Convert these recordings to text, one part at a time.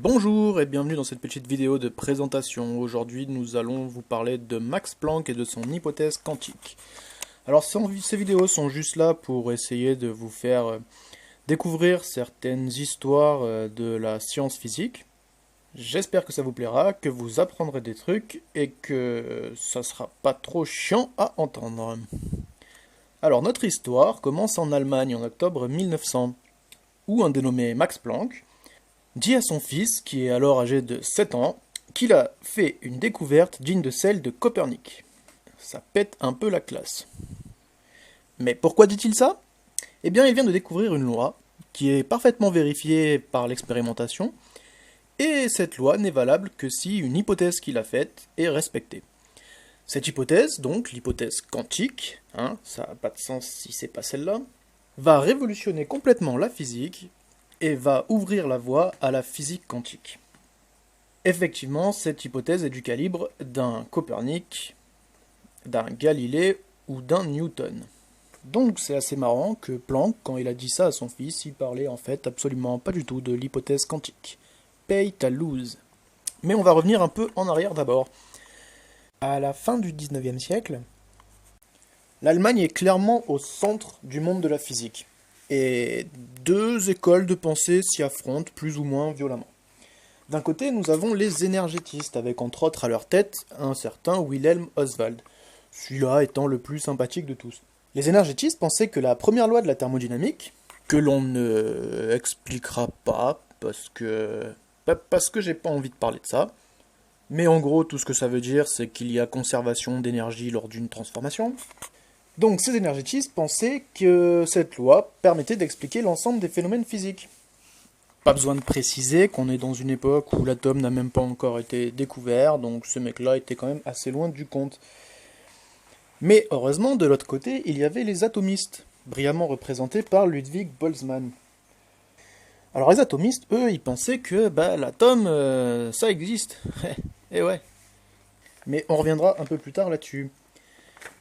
Bonjour et bienvenue dans cette petite vidéo de présentation. Aujourd'hui nous allons vous parler de Max Planck et de son hypothèse quantique. Alors ces vidéos sont juste là pour essayer de vous faire découvrir certaines histoires de la science physique. J'espère que ça vous plaira, que vous apprendrez des trucs et que ça sera pas trop chiant à entendre. Alors notre histoire commence en Allemagne en octobre 1900, où un dénommé Max Planck dit à son fils, qui est alors âgé de 7 ans, qu'il a fait une découverte digne de celle de Copernic. Ça pète un peu la classe. Mais pourquoi dit-il ça? Eh bien, il vient de découvrir une loi qui est parfaitement vérifiée par l'expérimentation, et cette loi n'est valable que si une hypothèse qu'il a faite est respectée. Cette hypothèse, donc l'hypothèse quantique, ça n'a pas de sens si c'est pas celle-là, va révolutionner complètement la physique et va ouvrir la voie à la physique quantique. Effectivement, cette hypothèse est du calibre d'un Copernic, d'un Galilée ou d'un Newton. Donc c'est assez marrant que Planck, quand il a dit ça à son fils, il parlait en fait absolument pas du tout de l'hypothèse quantique. Paye ta loose. Mais on va revenir un peu en arrière d'abord. À la fin du 19e siècle, l'Allemagne est clairement au centre du monde de la physique. Et deux écoles de pensée s'y affrontent plus ou moins violemment. D'un côté, nous avons les énergétistes, avec entre autres à leur tête un certain Wilhelm Oswald, celui-là étant le plus sympathique de tous. Les énergétistes pensaient que la première loi de la thermodynamique, que l'on ne expliquera pas, parce que j'ai pas envie de parler de ça, mais en gros tout ce que ça veut dire c'est qu'il y a conservation d'énergie lors d'une transformation. Donc ces énergétistes pensaient que cette loi permettait d'expliquer l'ensemble des phénomènes physiques. Pas besoin de préciser qu'on est dans une époque où l'atome n'a même pas encore été découvert, donc ce mec-là était quand même assez loin du compte. Mais heureusement, de l'autre côté, il y avait les atomistes, brillamment représentés par Ludwig Boltzmann. Alors les atomistes, eux, ils pensaient que l'atome, ça existe. Et ouais. Mais on reviendra un peu plus tard là-dessus.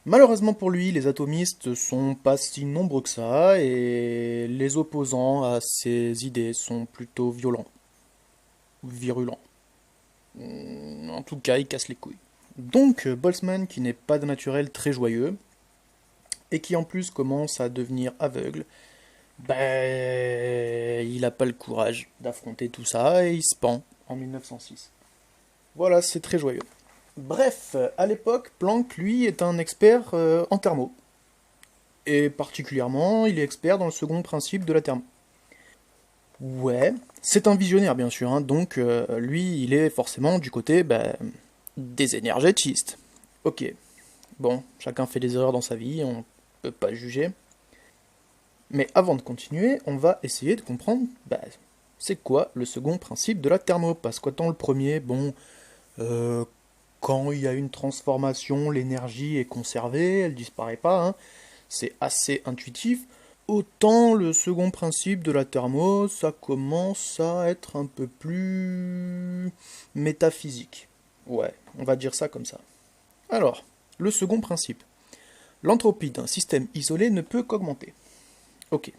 Malheureusement pour lui, les atomistes sont pas si nombreux que ça, et les opposants à ces idées sont plutôt violents. Virulents. En tout cas, ils cassent les couilles. Donc, Boltzmann, qui n'est pas de naturel très joyeux, et qui en plus commence à devenir aveugle, il n'a pas le courage d'affronter tout ça, et il se pend en 1906. Voilà, c'est très joyeux. Bref, à l'époque, Planck, lui, est un expert en thermo. Et particulièrement, il est expert dans le second principe de la thermo. Ouais, c'est un visionnaire, bien sûr, donc lui, il est forcément du côté des énergétistes. Ok, bon, chacun fait des erreurs dans sa vie, on peut pas juger. Mais avant de continuer, on va essayer de comprendre, c'est quoi le second principe de la thermo. Parce qu'autant le premier, quand il y a une transformation, l'énergie est conservée, elle disparaît pas, c'est assez intuitif. Autant le second principe de la thermo, ça commence à être un peu plus métaphysique. Ouais, on va dire ça comme ça. Alors, le second principe. L'entropie d'un système isolé ne peut qu'augmenter. Ok.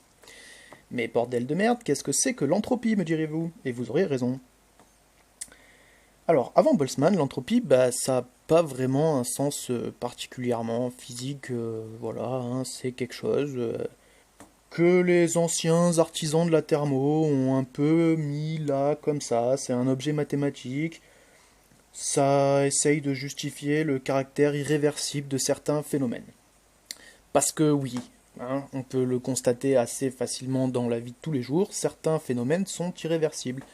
Mais bordel de merde, qu'est-ce que c'est que l'entropie, me direz-vous? Et vous aurez raison. Alors, avant Boltzmann, l'entropie, ça n'a pas vraiment un sens particulièrement physique, c'est quelque chose que les anciens artisans de la thermo ont un peu mis là, comme ça, c'est un objet mathématique, ça essaye de justifier le caractère irréversible de certains phénomènes. Parce que oui, on peut le constater assez facilement dans la vie de tous les jours, certains phénomènes sont irréversibles.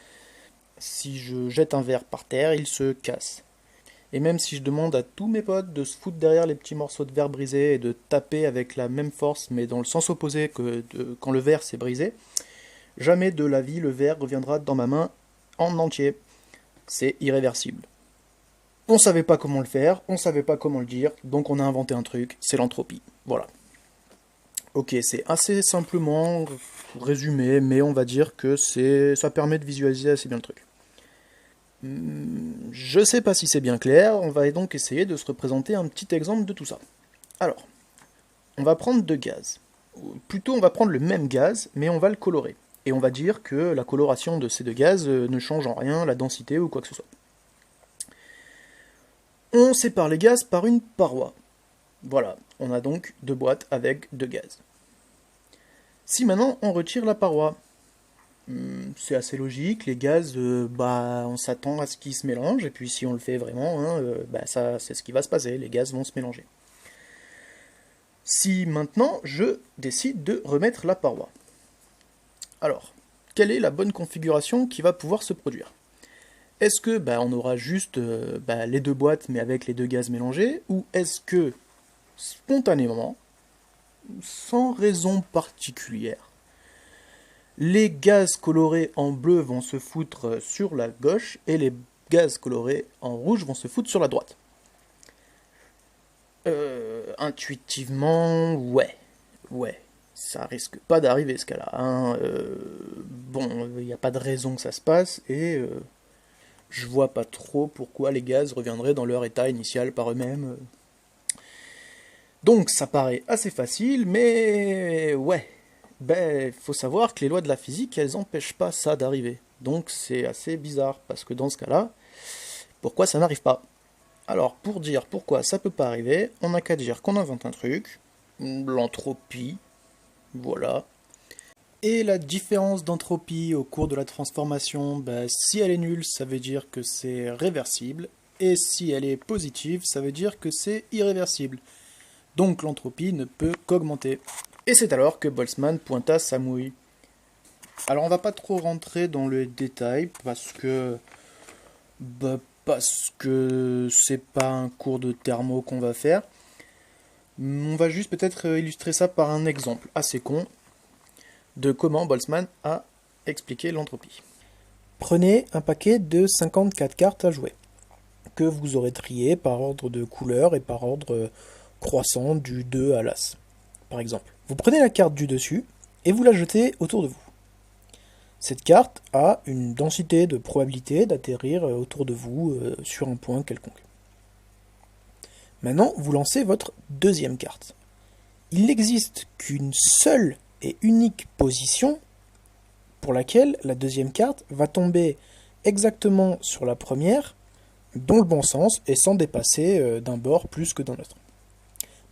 Si je jette un verre par terre, il se casse. Et même si je demande à tous mes potes de se foutre derrière les petits morceaux de verre brisés et de taper avec la même force, mais dans le sens opposé que quand le verre s'est brisé, jamais de la vie le verre reviendra dans ma main en entier. C'est irréversible. On savait pas comment le faire, on savait pas comment le dire, donc on a inventé un truc, c'est l'entropie. Voilà. Ok, c'est assez simplement résumé, mais on va dire que ça permet de visualiser assez bien le truc. Je sais pas si c'est bien clair, on va donc essayer de se représenter un petit exemple de tout ça. Alors, on va prendre deux gaz. Plutôt, on va prendre le même gaz, mais on va le colorer. et on va dire que la coloration de ces deux gaz ne change en rien la densité ou quoi que ce soit. On sépare les gaz par une paroi. Voilà, on a donc deux boîtes avec deux gaz. Si maintenant on retire la paroi, c'est assez logique, les gaz, on s'attend à ce qu'ils se mélangent, et puis si on le fait vraiment, ça c'est ce qui va se passer, les gaz vont se mélanger. Si maintenant je décide de remettre la paroi, alors, quelle est la bonne configuration qui va pouvoir se produire? Est-ce que on aura juste les deux boîtes mais avec les deux gaz mélangés, ou est-ce que spontanément, sans raison particulière, les gaz colorés en bleu vont se foutre sur la gauche et les gaz colorés en rouge vont se foutre sur la droite? Intuitivement, ouais, ça risque pas d'arriver ce cas-là. Il n'y a pas de raison que ça se passe et je vois pas trop pourquoi les gaz reviendraient dans leur état initial par eux-mêmes. Donc ça paraît assez facile, mais ouais, faut savoir que les lois de la physique, elles empêchent pas ça d'arriver. Donc c'est assez bizarre, parce que dans ce cas-là, pourquoi ça n'arrive pas? Alors, pour dire pourquoi ça peut pas arriver, on n'a qu'à dire qu'on invente un truc, l'entropie, voilà. Et la différence d'entropie au cours de la transformation, si elle est nulle, ça veut dire que c'est réversible, et si elle est positive, ça veut dire que c'est irréversible. Donc l'entropie ne peut qu'augmenter. Et c'est alors que Boltzmann pointa sa mouille. Alors on va pas trop rentrer dans le détail, parce que c'est pas un cours de thermo qu'on va faire. On va juste peut-être illustrer ça par un exemple assez con de comment Boltzmann a expliqué l'entropie. Prenez un paquet de 54 cartes à jouer, que vous aurez triées par ordre de couleur et par ordre croissant du 2 à l'As, par exemple. Vous prenez la carte du dessus et vous la jetez autour de vous. Cette carte a une densité de probabilité d'atterrir autour de vous sur un point quelconque. Maintenant, vous lancez votre deuxième carte. Il n'existe qu'une seule et unique position pour laquelle la deuxième carte va tomber exactement sur la première, dans le bon sens et sans dépasser d'un bord plus que d'un autre.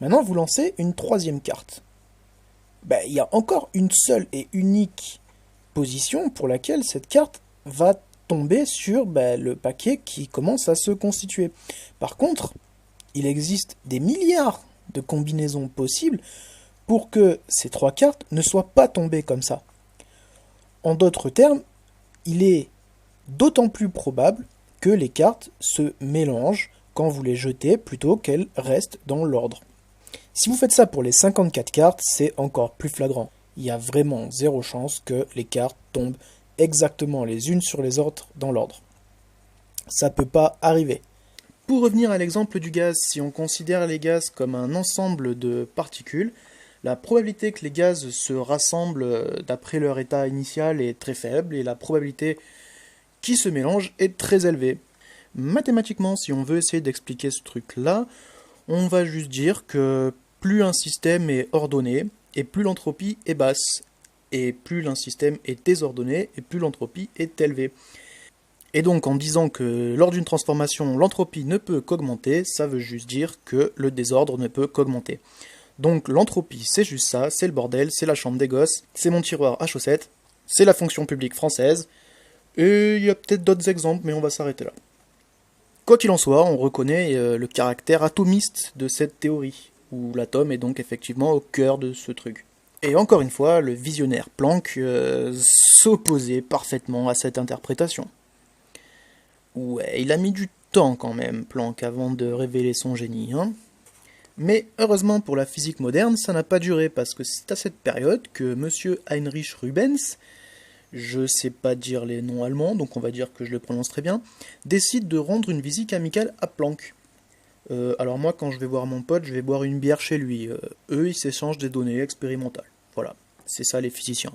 Maintenant, vous lancez une troisième carte. Il y a encore une seule et unique position pour laquelle cette carte va tomber sur le paquet qui commence à se constituer. Par contre, il existe des milliards de combinaisons possibles pour que ces trois cartes ne soient pas tombées comme ça. En d'autres termes, il est d'autant plus probable que les cartes se mélangent quand vous les jetez plutôt qu'elles restent dans l'ordre. Si vous faites ça pour les 54 cartes, c'est encore plus flagrant. Il y a vraiment zéro chance que les cartes tombent exactement les unes sur les autres dans l'ordre. Ça peut pas arriver. Pour revenir à l'exemple du gaz, si on considère les gaz comme un ensemble de particules, la probabilité que les gaz se rassemblent d'après leur état initial est très faible et la probabilité qu'ils se mélangent est très élevée. Mathématiquement, si on veut essayer d'expliquer ce truc-là, on va juste dire que plus un système est ordonné, et plus l'entropie est basse, et plus un système est désordonné, et plus l'entropie est élevée. Et donc en disant que lors d'une transformation, l'entropie ne peut qu'augmenter, ça veut juste dire que le désordre ne peut qu'augmenter. Donc l'entropie, c'est juste ça, c'est le bordel, c'est la chambre des gosses, c'est mon tiroir à chaussettes, c'est la fonction publique française, et il y a peut-être d'autres exemples, mais on va s'arrêter là. Quoi qu'il en soit, on reconnaît le caractère atomiste de cette théorie, où l'atome est donc effectivement au cœur de ce truc. Et encore une fois, le visionnaire Planck s'opposait parfaitement à cette interprétation. Ouais, il a mis du temps quand même, Planck, avant de révéler son génie, hein. Mais heureusement pour la physique moderne, ça n'a pas duré, parce que c'est à cette période que M. Heinrich Rubens, je sais pas dire les noms allemands, donc on va dire que je le prononce très bien, décide de rendre une visite amicale à Planck. Alors moi, quand je vais voir mon pote, je vais boire une bière chez lui. Eux, ils s'échangent des données expérimentales. Voilà, c'est ça les physiciens.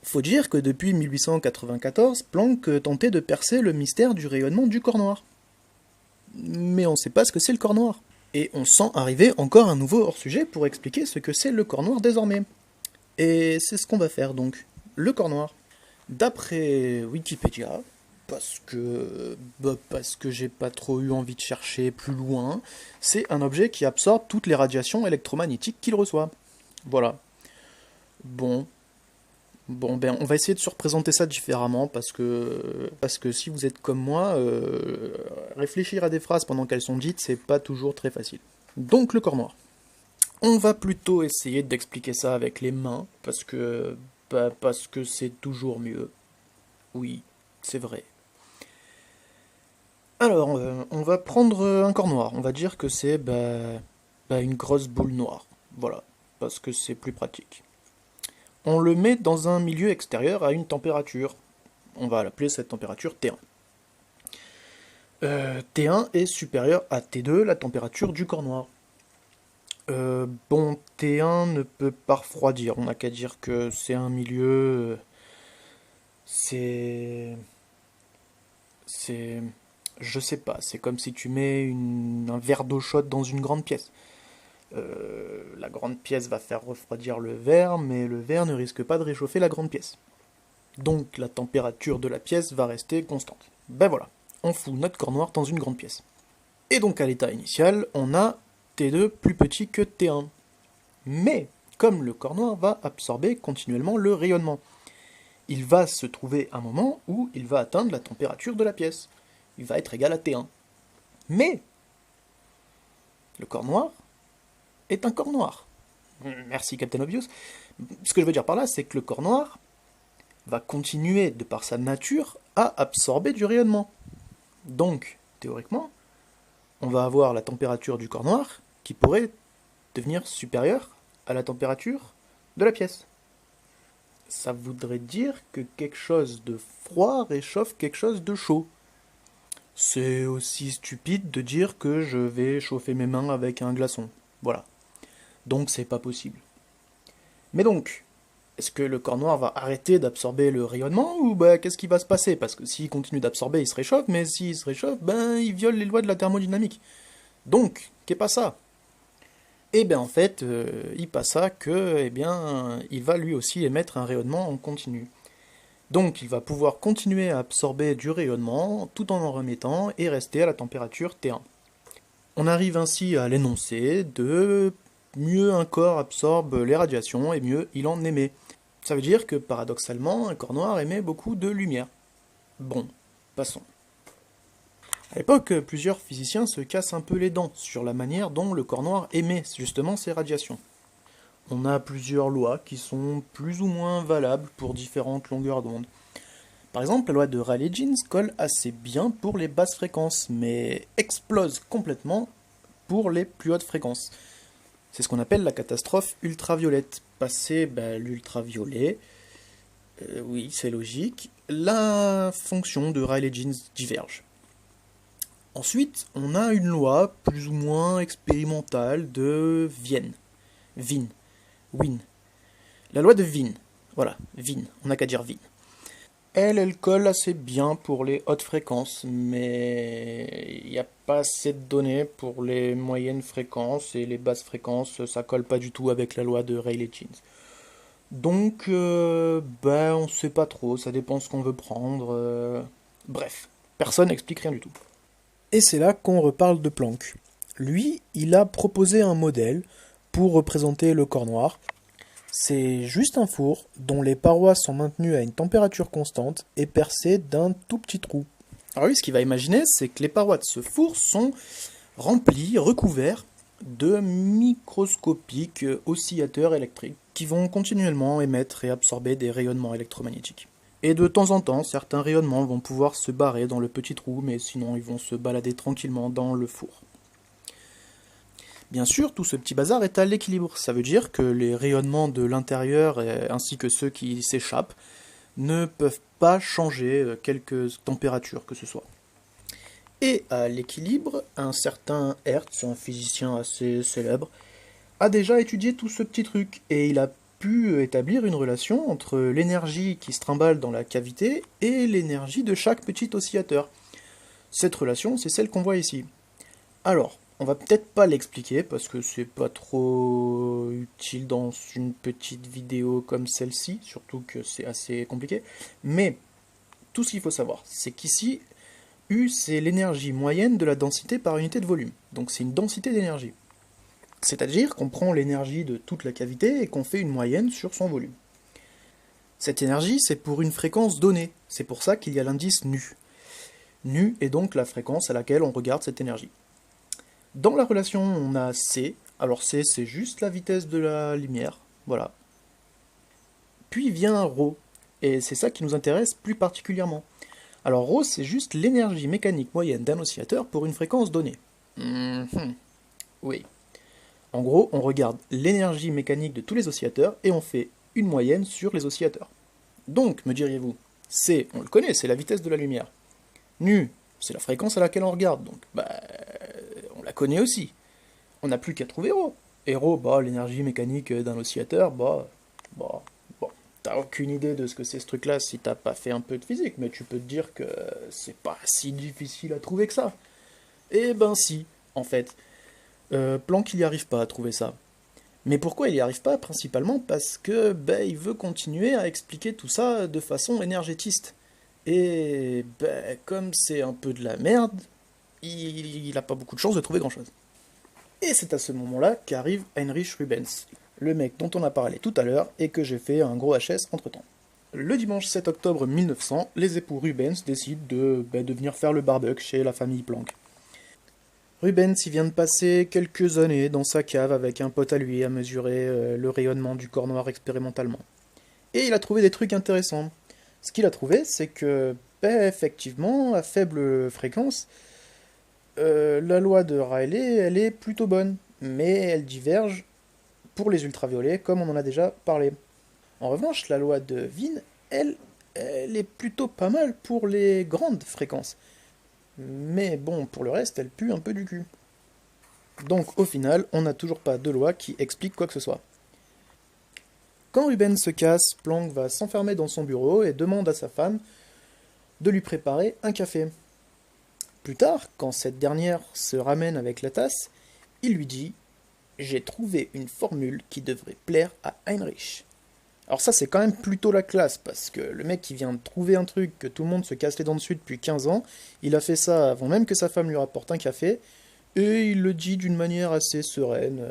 Faut dire que depuis 1894, Planck tentait de percer le mystère du rayonnement du corps noir. Mais on ne sait pas ce que c'est le corps noir. Et on sent arriver encore un nouveau hors-sujet pour expliquer ce que c'est le corps noir désormais. Et c'est ce qu'on va faire donc. le corps noir. D'après Wikipédia, parce que j'ai pas trop eu envie de chercher plus loin, c'est un objet qui absorbe toutes les radiations électromagnétiques qu'il reçoit. Voilà. Bon, ben, on va essayer de se représenter ça différemment parce que si vous êtes comme moi, réfléchir à des phrases pendant qu'elles sont dites, c'est pas toujours très facile. Donc le corps noir. On va plutôt essayer d'expliquer ça avec les mains parce que c'est toujours mieux. Oui, c'est vrai. Alors, on va prendre un corps noir. On va dire que c'est une grosse boule noire. Voilà, parce que c'est plus pratique. On le met dans un milieu extérieur à une température. On va l'appeler cette température T1. T1 est supérieur à T2, la température du corps noir. Bon, T1 ne peut pas refroidir. On n'a qu'à dire que c'est un milieu... Je sais pas, c'est comme si tu mets un verre d'eau chaude dans une grande pièce. La grande pièce va faire refroidir le verre, mais le verre ne risque pas de réchauffer la grande pièce. Donc la température de la pièce va rester constante. Ben voilà, on fout notre corps noir dans une grande pièce. Et donc à l'état initial, on a T2 plus petit que T1. Mais, comme le corps noir va absorber continuellement le rayonnement, il va se trouver un moment où il va atteindre la température de la pièce. Il va être égal à T1. Mais, le corps noir est un corps noir. Merci Captain Obvious. Ce que je veux dire par là, c'est que le corps noir va continuer, de par sa nature, à absorber du rayonnement. Donc, théoriquement, on va avoir la température du corps noir qui pourrait devenir supérieure à la température de la pièce. Ça voudrait dire que quelque chose de froid réchauffe quelque chose de chaud. C'est aussi stupide de dire que je vais chauffer mes mains avec un glaçon. Voilà. Donc c'est pas possible. Mais donc, est-ce que le corps noir va arrêter d'absorber le rayonnement ou qu'est-ce qui va se passer? Parce que s'il continue d'absorber, il se réchauffe, mais s'il se réchauffe, il viole les lois de la thermodynamique. Donc, qu'est pas ça? Et bien en fait, il passe ça que, il va lui aussi émettre un rayonnement en continu. Donc il va pouvoir continuer à absorber du rayonnement tout en remettant et rester à la température T1. On arrive ainsi à l'énoncé de mieux un corps absorbe les radiations et mieux il en émet. Ça veut dire que paradoxalement, un corps noir émet beaucoup de lumière. Bon, passons. À l'époque, plusieurs physiciens se cassent un peu les dents sur la manière dont le corps noir émet justement ces radiations. On a plusieurs lois qui sont plus ou moins valables pour différentes longueurs d'onde. Par exemple, la loi de Rayleigh-Jeans colle assez bien pour les basses fréquences, mais explose complètement pour les plus hautes fréquences. C'est ce qu'on appelle la catastrophe ultraviolette. Passer l'ultraviolet, oui, c'est logique, la fonction de Rayleigh-Jeans diverge. Ensuite, on a une loi plus ou moins expérimentale de Vienne. Wien. La loi de Wien. Voilà, Wien. On n'a qu'à dire Wien. Elle colle assez bien pour les hautes fréquences, mais il n'y a pas assez de données pour les moyennes fréquences, et les basses fréquences, ça colle pas du tout avec la loi de Rayleigh-Jeans. Donc, on sait pas trop, ça dépend ce qu'on veut prendre. Bref, personne n'explique rien du tout. Et c'est là qu'on reparle de Planck. Lui, il a proposé un modèle pour représenter le corps noir. C'est juste un four dont les parois sont maintenues à une température constante et percées d'un tout petit trou. Alors lui, ce qu'il va imaginer, c'est que les parois de ce four sont remplies, recouverts de microscopiques oscillateurs électriques qui vont continuellement émettre et absorber des rayonnements électromagnétiques. Et de temps en temps, certains rayonnements vont pouvoir se barrer dans le petit trou, mais sinon ils vont se balader tranquillement dans le four. Bien sûr, tout ce petit bazar est à l'équilibre. Ça veut dire que les rayonnements de l'intérieur ainsi que ceux qui s'échappent ne peuvent pas changer quelque température que ce soit. Et à l'équilibre, un certain Hertz, un physicien assez célèbre, a déjà étudié tout ce petit truc et il a pu établir une relation entre l'énergie qui se trimballe dans la cavité et l'énergie de chaque petit oscillateur. Cette relation, c'est celle qu'on voit ici. Alors, On va peut-être pas l'expliquer parce que c'est pas trop utile dans une petite vidéo comme celle-ci, surtout que c'est assez compliqué. Mais tout ce qu'il faut savoir, c'est qu'ici, U c'est l'énergie moyenne de la densité par unité de volume. Donc c'est une densité d'énergie. C'est-à-dire qu'on prend l'énergie de toute la cavité et qu'on fait une moyenne sur son volume. Cette énergie, c'est pour une fréquence donnée. C'est pour ça qu'il y a l'indice nu. Nu est donc la fréquence à laquelle on regarde cette énergie. Dans la relation, on a C. Alors C, c'est juste la vitesse de la lumière. Voilà. Puis vient ρ. Et c'est ça qui nous intéresse plus particulièrement. Alors ρ, c'est juste l'énergie mécanique moyenne d'un oscillateur pour une fréquence donnée. Oui. En gros, on regarde l'énergie mécanique de tous les oscillateurs et on fait une moyenne sur les oscillateurs. Donc, me diriez-vous, C, on le connaît, c'est la vitesse de la lumière. Nu, c'est la fréquence à laquelle on regarde, donc on la connaît aussi. On n'a plus qu'à trouver ρ. Et ρ, l'énergie mécanique d'un oscillateur, bon, t'as aucune idée de ce que c'est ce truc-là si t'as pas fait un peu de physique, mais tu peux te dire que c'est pas si difficile à trouver que ça. Eh ben si, en fait. Planck, il n'y arrive pas à trouver ça. Mais pourquoi il n'y arrive pas? Principalement parce que il veut continuer à expliquer tout ça de façon énergétiste. Et comme c'est un peu de la merde, il n'a pas beaucoup de chance de trouver grand-chose. Et c'est à ce moment-là qu'arrive Heinrich Rubens, le mec dont on a parlé tout à l'heure et que j'ai fait un gros HS entre-temps. Le dimanche 7 octobre 1900, les époux Rubens décident de venir faire le barbecue chez la famille Planck. Rubens y vient de passer quelques années dans sa cave avec un pote à lui à mesurer le rayonnement du corps noir expérimentalement. Et il a trouvé des trucs intéressants. Ce qu'il a trouvé, c'est que, effectivement, à faible fréquence, la loi de Rayleigh, elle est plutôt bonne, mais elle diverge pour les ultraviolets, comme on en a déjà parlé. En revanche, la loi de Wien, elle est plutôt pas mal pour les grandes fréquences. Mais bon, pour le reste, elle pue un peu du cul. Donc au final, on n'a toujours pas de loi qui explique quoi que ce soit. Quand Rubens se casse, Planck va s'enfermer dans son bureau et demande à sa femme de lui préparer un café. Plus tard, quand cette dernière se ramène avec la tasse, il lui dit « J'ai trouvé une formule qui devrait plaire à Heinrich ». Alors ça, c'est quand même plutôt la classe, parce que le mec qui vient de trouver un truc que tout le monde se casse les dents dessus depuis 15 ans, il a fait ça avant même que sa femme lui rapporte un café, et il le dit d'une manière assez sereine.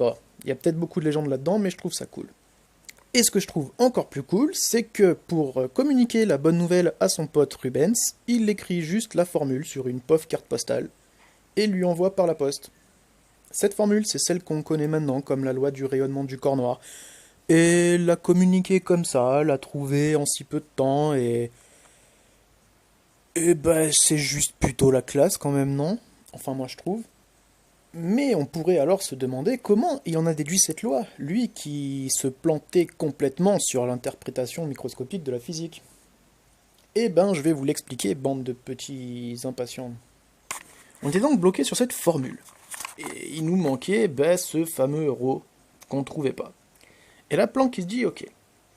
Il y a peut-être beaucoup de légendes là-dedans, mais je trouve ça cool. Et ce que je trouve encore plus cool, c'est que pour communiquer la bonne nouvelle à son pote Rubens, il écrit juste la formule sur une pauvre carte postale, et lui envoie par la poste. Cette formule, c'est celle qu'on connaît maintenant comme la loi du rayonnement du corps noir, et l'a communiqué comme ça, l'a trouvé en si peu de temps, et c'est juste plutôt la classe quand même, non? Enfin, moi je trouve. Mais on pourrait alors se demander comment il en a déduit cette loi, lui qui se plantait complètement sur l'interprétation microscopique de la physique. Je vais vous l'expliquer, bande de petits impatients. On était donc bloqué sur cette formule. Et il nous manquait ce fameux ρ qu'on ne trouvait pas. Et là, Planck il se dit, ok,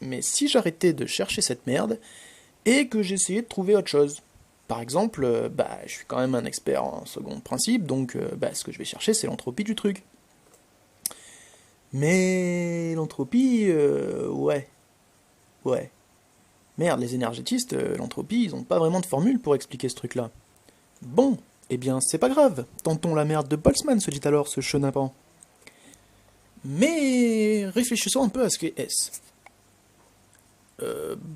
mais si j'arrêtais de chercher cette merde, et que j'essayais de trouver autre chose. Par exemple, je suis quand même un expert en second principe, donc ce que je vais chercher, c'est l'entropie du truc. Mais l'entropie, ouais. Merde, les énergétistes, l'entropie, ils ont pas vraiment de formule pour expliquer ce truc-là. Bon, eh bien, c'est pas grave, tentons la merde de Boltzmann, se dit alors ce chenapan. Mais réfléchissons un peu à ce qu'est S.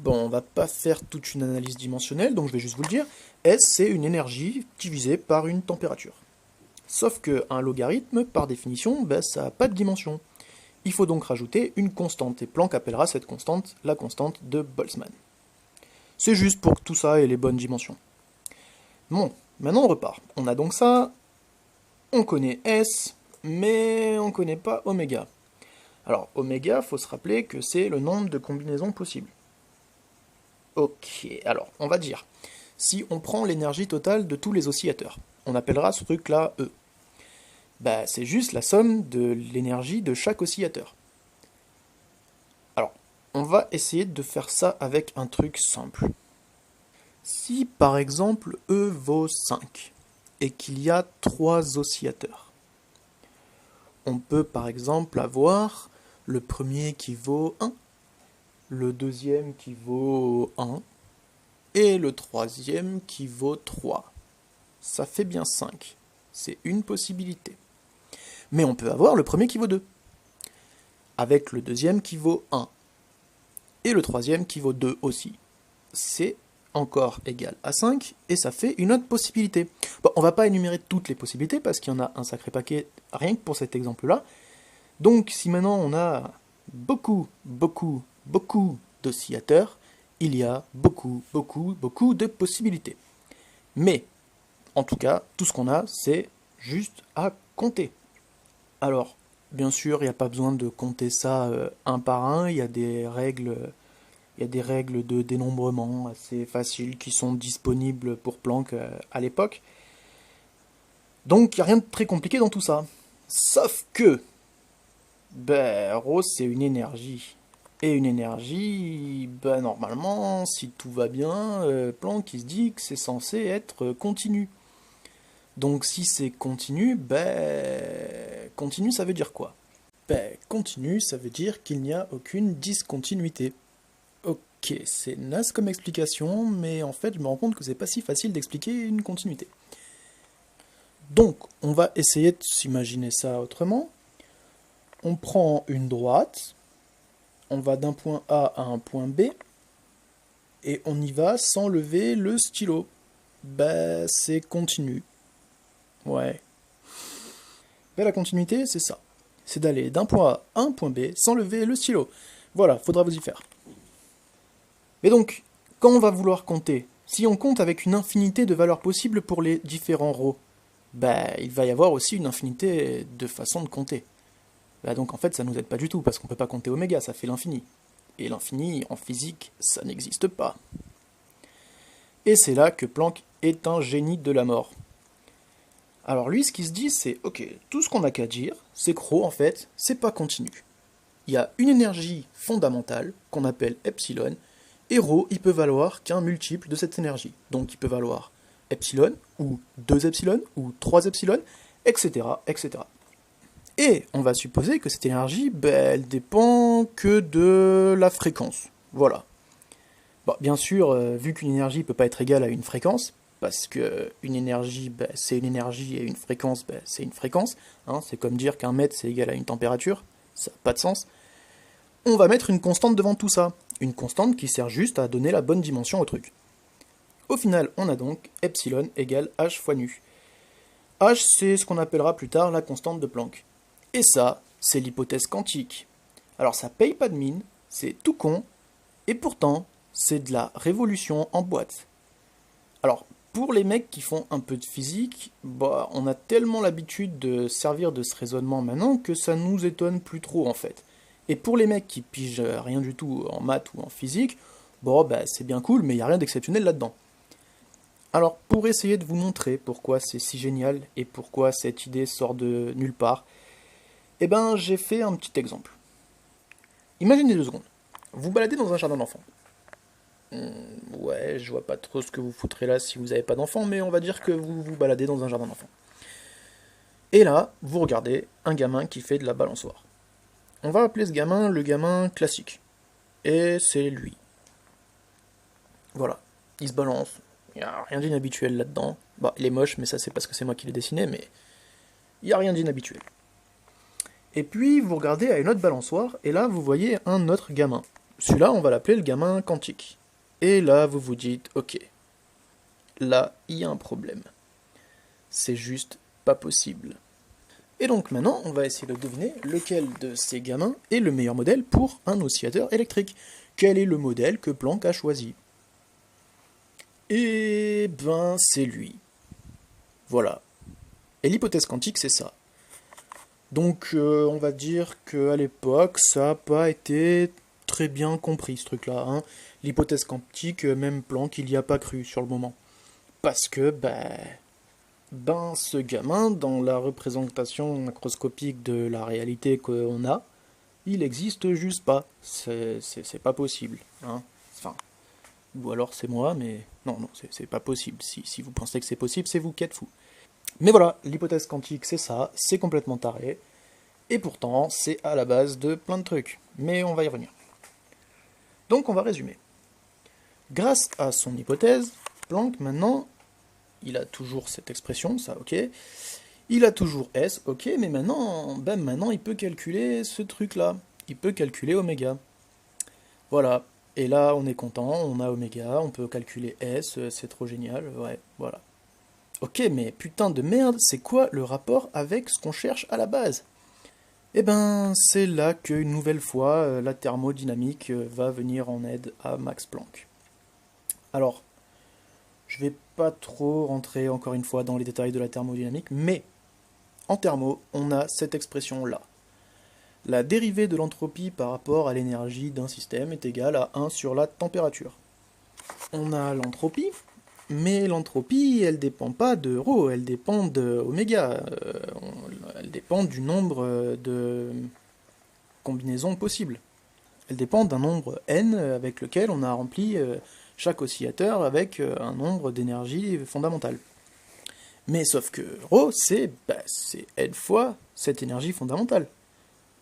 On va pas faire toute une analyse dimensionnelle, donc je vais juste vous le dire. S, c'est une énergie divisée par une température. Sauf qu'un logarithme, par définition, ça n'a pas de dimension. Il faut donc rajouter une constante, et Planck appellera cette constante la constante de Boltzmann. C'est juste pour que tout ça ait les bonnes dimensions. Bon, maintenant on repart. On a donc ça, on connaît S, mais on ne connaît pas oméga. Alors, oméga, faut se rappeler que c'est le nombre de combinaisons possibles. Ok, alors, on va dire, si on prend l'énergie totale de tous les oscillateurs, on appellera ce truc-là E. C'est juste la somme de l'énergie de chaque oscillateur. Alors, on va essayer de faire ça avec un truc simple. Si, par exemple, E vaut 5, et qu'il y a 3 oscillateurs, On peut par exemple avoir le premier qui vaut 1, le deuxième qui vaut 1, et le troisième qui vaut 3. Ça fait bien 5. C'est une possibilité. Mais on peut avoir le premier qui vaut 2, avec le deuxième qui vaut 1, et le troisième qui vaut 2 aussi. C'est encore égal à 5, et ça fait une autre possibilité. Bon, on va pas énumérer toutes les possibilités, parce qu'il y en a un sacré paquet, rien que pour cet exemple-là. Donc, si maintenant on a beaucoup d'oscillateurs, il y a beaucoup de possibilités. Mais, en tout cas, tout ce qu'on a, c'est juste à compter. Alors, bien sûr, il n'y a pas besoin de compter ça un par un, il y a des règles de dénombrement assez faciles qui sont disponibles pour Planck à l'époque. Donc, il n'y a rien de très compliqué dans tout ça. Sauf que, rho, c'est une énergie. Et une énergie, normalement, si tout va bien, Planck il se dit que c'est censé être continu. Donc si c'est continu, continu ça veut dire quoi? Continu ça veut dire qu'il n'y a aucune discontinuité. Ok, c'est naze comme explication, mais en fait je me rends compte que c'est pas si facile d'expliquer une continuité. Donc on va essayer de s'imaginer ça autrement. On prend une droite, on va d'un point A à un point B, et on y va sans lever le stylo. C'est continu. Ouais. La continuité, c'est ça. C'est d'aller d'un point A à un point B sans lever le stylo. Voilà, faudra vous y faire. Mais donc, quand on va vouloir compter, si on compte avec une infinité de valeurs possibles pour les différents ρ, il va y avoir aussi une infinité de façons de compter. Donc en fait, ça nous aide pas du tout, parce qu'on peut pas compter oméga, ça fait l'infini. Et l'infini, en physique, ça n'existe pas. Et c'est là que Planck est un génie de la mort. Alors lui, ce qu'il se dit, c'est, ok, tout ce qu'on n'a qu'à dire, c'est que ρ, en fait, c'est pas continu. Il y a une énergie fondamentale, qu'on appelle epsilon, et ρ, il peut valoir qu'un multiple de cette énergie. Donc il peut valoir epsilon, ou 2 epsilon, ou 3 epsilon, etc., etc. Et on va supposer que cette énergie, elle dépend que de la fréquence. Voilà. Bon, bien sûr, vu qu'une énergie ne peut pas être égale à une fréquence, parce que une énergie, c'est une énergie et une fréquence, c'est une fréquence. Hein, c'est comme dire qu'un mètre, c'est égal à une température. Ça n'a pas de sens. On va mettre une constante devant tout ça. Une constante qui sert juste à donner la bonne dimension au truc. Au final, on a donc epsilon égale h fois nu. H, c'est ce qu'on appellera plus tard la constante de Planck. Et ça, c'est l'hypothèse quantique. Alors ça paye pas de mine, c'est tout con, et pourtant, c'est de la révolution en boîte. Alors, pour les mecs qui font un peu de physique, on a tellement l'habitude de servir de ce raisonnement maintenant que ça nous étonne plus trop en fait. Et pour les mecs qui pigent rien du tout en maths ou en physique, c'est bien cool, mais il n'y a rien d'exceptionnel là-dedans. Alors, pour essayer de vous montrer pourquoi c'est si génial et pourquoi cette idée sort de nulle part, j'ai fait un petit exemple. Imaginez 2 secondes. Vous baladez dans un jardin d'enfants. Ouais, je vois pas trop ce que vous foutrez là si vous n'avez pas d'enfants, mais on va dire que vous vous baladez dans un jardin d'enfants. Et là, vous regardez un gamin qui fait de la balançoire. On va appeler ce gamin le gamin classique. Et c'est lui. Voilà. Il se balance. Il n'y a rien d'inhabituel là-dedans. Il est moche, mais ça c'est parce que c'est moi qui l'ai dessiné, mais il n'y a rien d'inhabituel. Et puis, vous regardez à une autre balançoire, et là, vous voyez un autre gamin. Celui-là, on va l'appeler le gamin quantique. Et là, vous vous dites, ok, là, il y a un problème. C'est juste pas possible. Et donc maintenant, on va essayer de deviner lequel de ces gamins est le meilleur modèle pour un oscillateur électrique. Quel est le modèle que Planck a choisi? Eh c'est lui. Voilà. Et l'hypothèse quantique, c'est ça. Donc, on va dire qu'à l'époque, ça n'a pas été très bien compris, ce truc-là. Hein. L'hypothèse quantique, même Planck, il n'y a pas cru sur le moment. Parce que, ce gamin, dans la représentation macroscopique de la réalité qu'on a, il existe juste pas. C'est pas possible. Hein. Enfin, ou alors c'est moi, mais non, c'est pas possible. Si vous pensez que c'est possible, c'est vous qui êtes fou. Mais voilà, l'hypothèse quantique, c'est ça, c'est complètement taré. Et pourtant, c'est à la base de plein de trucs. Mais on va y revenir. Donc on va résumer. Grâce à son hypothèse, Planck maintenant, il a toujours cette expression, ça ok. Il a toujours S, ok, mais maintenant il peut calculer ce truc-là. Il peut calculer oméga. Voilà. Et là, on est content, on a oméga, on peut calculer S, c'est trop génial, ouais, voilà. Ok, mais putain de merde, c'est quoi le rapport avec ce qu'on cherche à la base? Eh ben, c'est là qu'une nouvelle fois, la thermodynamique va venir en aide à Max Planck. Alors, je vais pas trop rentrer encore une fois dans les détails de la thermodynamique, mais en thermo, on a cette expression-là. La dérivée de l'entropie par rapport à l'énergie d'un système est égale à 1 sur la température. On a l'entropie, mais l'entropie, elle dépend pas de ρ, elle dépend de oméga. Elle dépend du nombre de combinaisons possibles. Elle dépend d'un nombre n avec lequel on a rempli chaque oscillateur avec un nombre d'énergie fondamentale. Mais sauf que ρ, c'est n fois cette énergie fondamentale.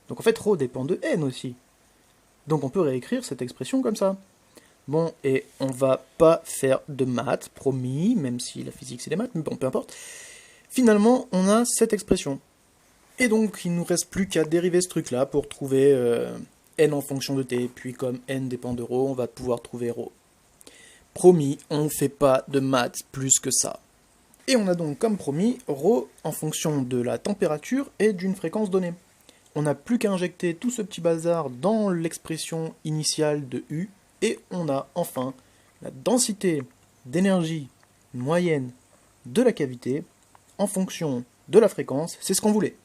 Donc en fait, ρ dépend de n aussi. Donc on peut réécrire cette expression comme ça. Bon, et on va pas faire de maths, promis, même si la physique c'est des maths, mais bon, peu importe. Finalement, on a cette expression. Et donc, il nous reste plus qu'à dériver ce truc-là pour trouver n en fonction de t. Puis comme n dépend de ρ, on va pouvoir trouver ρ. Promis, on ne fait pas de maths plus que ça. Et on a donc comme promis ρ en fonction de la température et d'une fréquence donnée. On n'a plus qu'à injecter tout ce petit bazar dans l'expression initiale de U, et on a enfin la densité d'énergie moyenne de la cavité en fonction de la fréquence, c'est ce qu'on voulait.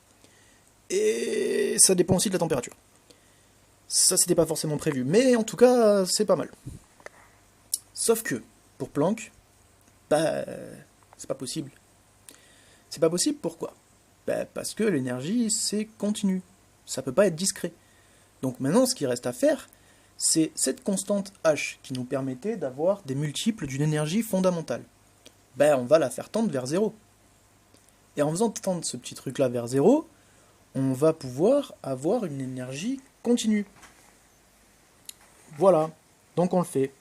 Et ça dépend aussi de la température. Ça c'était pas forcément prévu, mais en tout cas c'est pas mal. Sauf que, pour Planck, c'est pas possible. C'est pas possible pourquoi? Parce que l'énergie c'est continu. Ça peut pas être discret. Donc maintenant, ce qui reste à faire, c'est cette constante h qui nous permettait d'avoir des multiples d'une énergie fondamentale. On va la faire tendre vers 0. Et en faisant tendre ce petit truc-là vers 0, on va pouvoir avoir une énergie continue. Voilà, donc on le fait.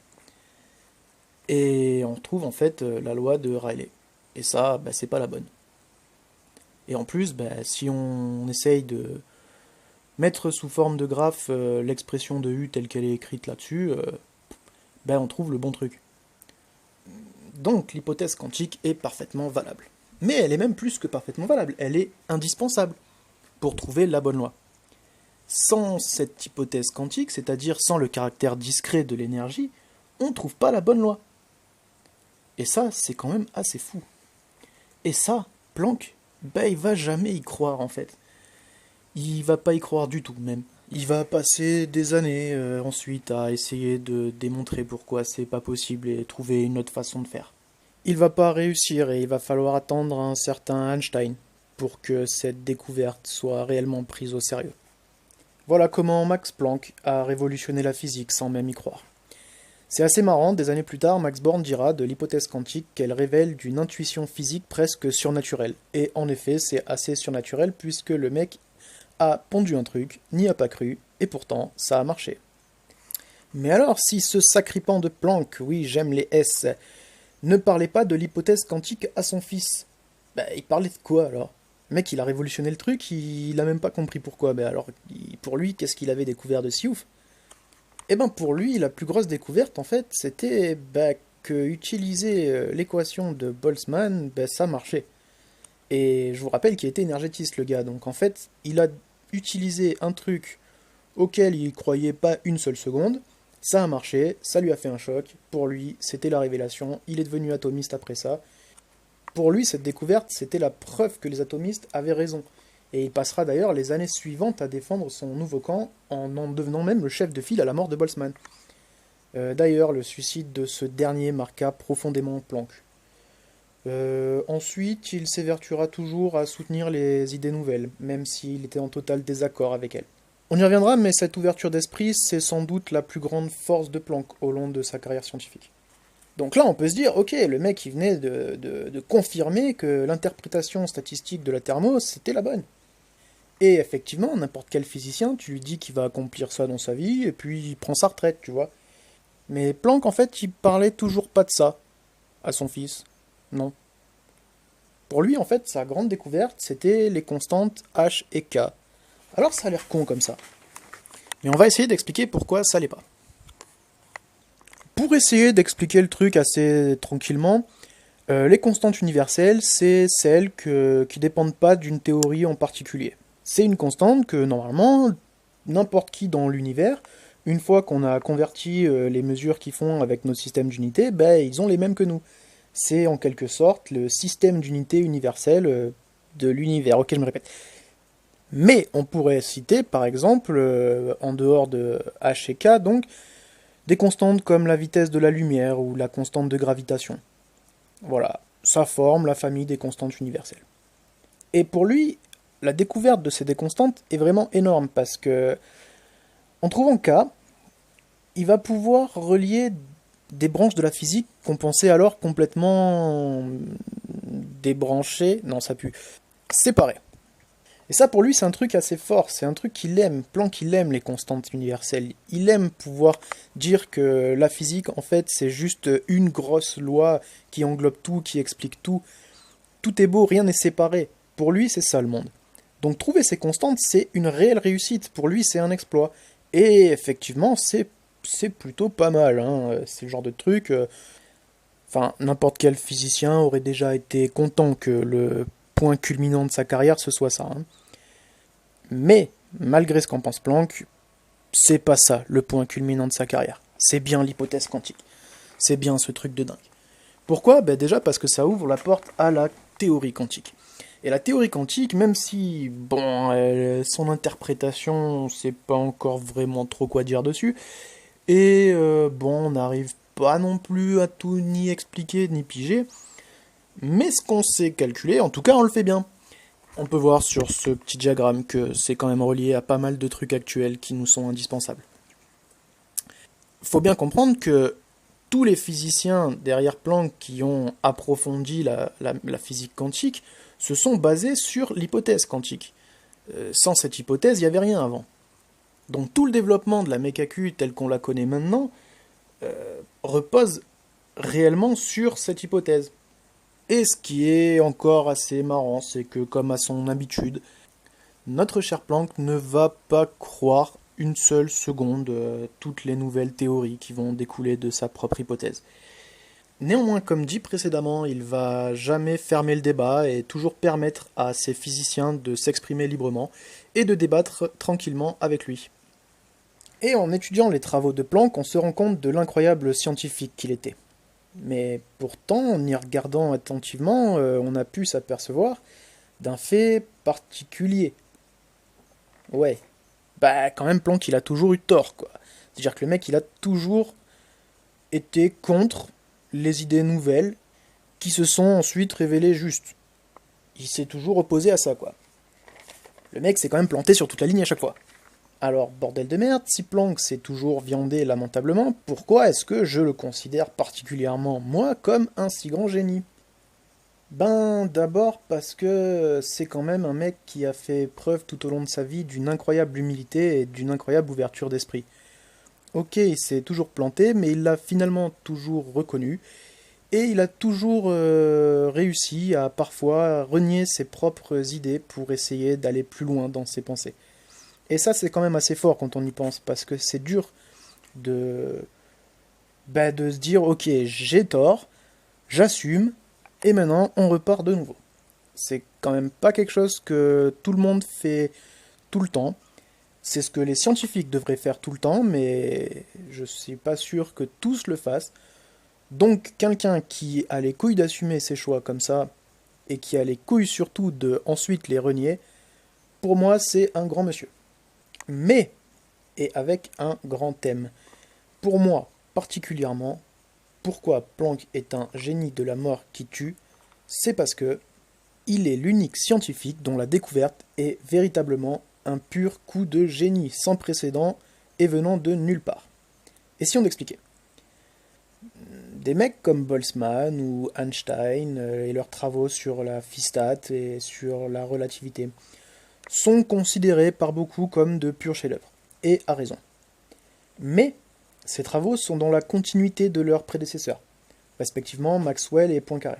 Et on retrouve en fait la loi de Rayleigh. Et ça, c'est pas la bonne. Et en plus, si on essaye de mettre sous forme de graphe l'expression de U telle qu'elle est écrite là-dessus, on trouve le bon truc. Donc l'hypothèse quantique est parfaitement valable. Mais elle est même plus que parfaitement valable, elle est indispensable pour trouver la bonne loi. Sans cette hypothèse quantique, c'est-à-dire sans le caractère discret de l'énergie, on ne trouve pas la bonne loi. Et ça, c'est quand même assez fou. Et ça, Planck, il va jamais y croire en fait. Il va pas y croire du tout même. Il va passer des années ensuite à essayer de démontrer pourquoi c'est pas possible et trouver une autre façon de faire. Il va pas réussir et il va falloir attendre un certain Einstein pour que cette découverte soit réellement prise au sérieux. Voilà comment Max Planck a révolutionné la physique sans même y croire. C'est assez marrant, des années plus tard, Max Born dira de l'hypothèse quantique qu'elle révèle d'une intuition physique presque surnaturelle. Et en effet, c'est assez surnaturel puisque le mec a pondu un truc, n'y a pas cru, et pourtant, ça a marché. Mais alors, si ce sacripant de Planck, oui, j'aime les S, ne parlait pas de l'hypothèse quantique à son fils, il parlait de quoi alors? Le mec, il a révolutionné le truc, il a même pas compris pourquoi. Alors, pour lui, qu'est-ce qu'il avait découvert de si ouf? Pour lui, la plus grosse découverte, en fait, c'était que utiliser l'équation de Boltzmann, ça marchait. Et je vous rappelle qu'il était énergétiste, le gars. Donc, en fait, il a utilisé un truc auquel il croyait pas une seule seconde. Ça a marché, ça lui a fait un choc. Pour lui, c'était la révélation. Il est devenu atomiste après ça. Pour lui, cette découverte, c'était la preuve que les atomistes avaient raison. Et il passera d'ailleurs les années suivantes à défendre son nouveau camp, en devenant même le chef de file à la mort de Boltzmann. D'ailleurs, le suicide de ce dernier marqua profondément Planck. Ensuite, il s'évertuera toujours à soutenir les idées nouvelles, même s'il était en total désaccord avec elles. On y reviendra, mais cette ouverture d'esprit, c'est sans doute la plus grande force de Planck au long de sa carrière scientifique. Donc là, on peut se dire, ok, le mec, il venait de confirmer que l'interprétation statistique de la thermo, c'était la bonne. Et effectivement, n'importe quel physicien, tu lui dis qu'il va accomplir ça dans sa vie, et puis il prend sa retraite, tu vois. Mais Planck, en fait, il parlait toujours pas de ça à son fils. Non. Pour lui, en fait, sa grande découverte, c'était les constantes H et K. Alors ça a l'air con comme ça. Mais on va essayer d'expliquer pourquoi ça l'est pas. Pour essayer d'expliquer le truc assez tranquillement, les constantes universelles, c'est celles qui dépendent pas d'une théorie en particulier. C'est une constante que, normalement, n'importe qui dans l'univers, une fois qu'on a converti les mesures qu'ils font avec nos systèmes d'unité, ben, ils ont les mêmes que nous. C'est en quelque sorte le système d'unité universel de l'univers. Ok, je me répète. Mais on pourrait citer, par exemple, en dehors de H et K, donc, des constantes comme la vitesse de la lumière ou la constante de gravitation. Voilà, ça forme la famille des constantes universelles. Et pour lui, la découverte de ces des constantes est vraiment énorme parce que, en trouvant K, il va pouvoir relier des branches de la physique qu'on pensait alors complètement débranchées, non ça pue, séparées. Et ça pour lui c'est un truc assez fort, c'est un truc qu'il aime, Planck il aime les constantes universelles, il aime pouvoir dire que la physique en fait c'est juste une grosse loi qui englobe tout, qui explique tout, tout est beau, rien n'est séparé, pour lui c'est ça le monde. Donc trouver ces constantes c'est une réelle réussite, pour lui c'est un exploit, et effectivement c'est plutôt pas mal, hein. C'est le genre de truc, enfin n'importe quel physicien aurait déjà été content que le point culminant de sa carrière ce soit ça, hein. Mais, malgré ce qu'en pense Planck, c'est pas ça le point culminant de sa carrière. C'est bien l'hypothèse quantique. C'est bien ce truc de dingue. Pourquoi? Ben déjà parce que ça ouvre la porte à la théorie quantique. Et la théorie quantique, même si, bon, son interprétation, on sait pas encore vraiment trop quoi dire dessus, et bon, on n'arrive pas non plus à tout ni expliquer ni piger, mais ce qu'on sait calculer, en tout cas, on le fait bien. On peut voir sur ce petit diagramme que c'est quand même relié à pas mal de trucs actuels qui nous sont indispensables. Faut bien comprendre que tous les physiciens derrière Planck qui ont approfondi la physique quantique se sont basés sur l'hypothèse quantique. Sans cette hypothèse, il n'y avait rien avant. Donc tout le développement de la méca-Q telle qu'on la connaît maintenant repose réellement sur cette hypothèse. Et ce qui est encore assez marrant, c'est que comme à son habitude, notre cher Planck ne va pas croire une seule seconde toutes les nouvelles théories qui vont découler de sa propre hypothèse. Néanmoins, comme dit précédemment, il va jamais fermer le débat et toujours permettre à ses physiciens de s'exprimer librement et de débattre tranquillement avec lui. Et en étudiant les travaux de Planck, on se rend compte de l'incroyable scientifique qu'il était. Mais pourtant, en y regardant attentivement, on a pu s'apercevoir d'un fait particulier. Ouais, bah quand même Planck il a toujours eu tort, quoi. C'est-à-dire que le mec il a toujours été contre les idées nouvelles qui se sont ensuite révélées justes. Il s'est toujours opposé à ça, quoi. Le mec s'est quand même planté sur toute la ligne à chaque fois. Alors, bordel de merde, si Planck s'est toujours viandé lamentablement, pourquoi est-ce que je le considère particulièrement, moi, comme un si grand génie? Ben, d'abord parce que c'est quand même un mec qui a fait preuve tout au long de sa vie d'une incroyable humilité et d'une incroyable ouverture d'esprit. Ok, il s'est toujours planté, mais il l'a finalement toujours reconnu, et il a toujours réussi à parfois renier ses propres idées pour essayer d'aller plus loin dans ses pensées. Et ça, c'est quand même assez fort quand on y pense, parce que c'est dur de, de se dire, ok, j'ai tort, j'assume, et maintenant on repart de nouveau. C'est quand même pas quelque chose que tout le monde fait tout le temps. C'est ce que les scientifiques devraient faire tout le temps, mais je suis pas sûr que tous le fassent. Donc quelqu'un qui a les couilles d'assumer ses choix comme ça, et qui a les couilles surtout de ensuite les renier, pour moi c'est un grand monsieur. Mais, et avec un grand thème. Pour moi, particulièrement, pourquoi Planck est un génie de la mort qui tue, c'est parce que il est l'unique scientifique dont la découverte est véritablement un pur coup de génie sans précédent et venant de nulle part. Et si on expliquait? Des mecs comme Boltzmann ou Einstein et leurs travaux sur la physique et sur la relativité, sont considérés par beaucoup comme de purs chefs-d'œuvre, et à raison. Mais ces travaux sont dans la continuité de leurs prédécesseurs, respectivement Maxwell et Poincaré.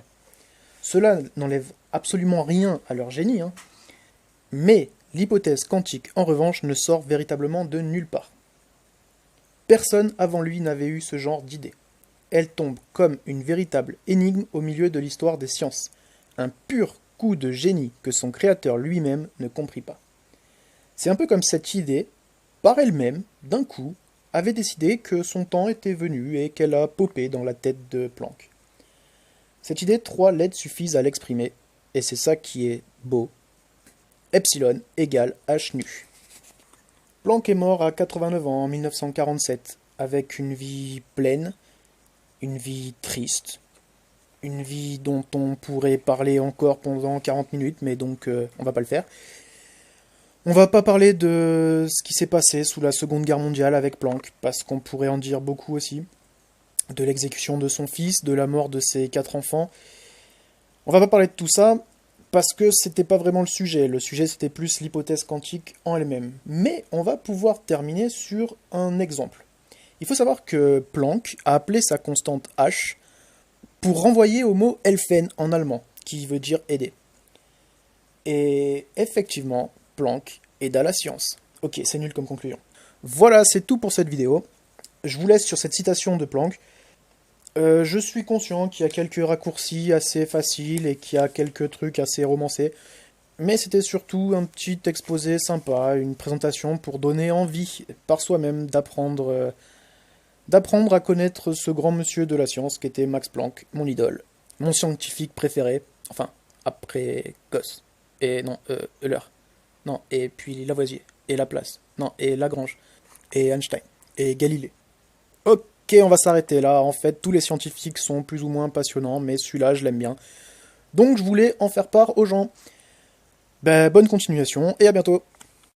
Cela n'enlève absolument rien à leur génie, mais l'hypothèse quantique, en revanche, ne sort véritablement de nulle part. Personne avant lui n'avait eu ce genre d'idée. Elle tombe comme une véritable énigme au milieu de l'histoire des sciences, un pur coup de génie que son créateur lui-même ne comprit pas. C'est un peu comme cette idée, par elle-même, d'un coup, avait décidé que son temps était venu et qu'elle a popé dans la tête de Planck. Cette idée, 3 lettres suffisent à l'exprimer, et c'est ça qui est beau. Epsilon égale h nu. Planck est mort à 89 ans en 1947, avec une vie pleine, une vie triste, une vie dont on pourrait parler encore pendant 40 minutes, mais donc on va pas le faire. On va pas parler de ce qui s'est passé sous la Seconde Guerre mondiale avec Planck, parce qu'on pourrait en dire beaucoup aussi, de l'exécution de son fils, de la mort de ses 4 enfants. On va pas parler de tout ça, parce que c'était pas vraiment le sujet c'était plus l'hypothèse quantique en elle-même. Mais on va pouvoir terminer sur un exemple. Il faut savoir que Planck a appelé sa constante h pour renvoyer au mot helfen en allemand, qui veut dire aider. Et effectivement, Planck aida la science. Ok, c'est nul comme conclusion. Voilà, c'est tout pour cette vidéo. Je vous laisse sur cette citation de Planck. Je suis conscient qu'il y a quelques raccourcis assez faciles et qu'il y a quelques trucs assez romancés. Mais c'était surtout un petit exposé sympa, une présentation pour donner envie par soi-même d'apprendre à connaître ce grand monsieur de la science qui était Max Planck, mon idole, mon scientifique préféré, enfin, après Gauss, et non, Euler, non, et puis Lavoisier, et Laplace, non, et Lagrange, et Einstein, et Galilée. Ok, on va s'arrêter là, en fait, tous les scientifiques sont plus ou moins passionnants, mais celui-là, je l'aime bien. Donc je voulais en faire part aux gens. Ben, bonne continuation, et à bientôt.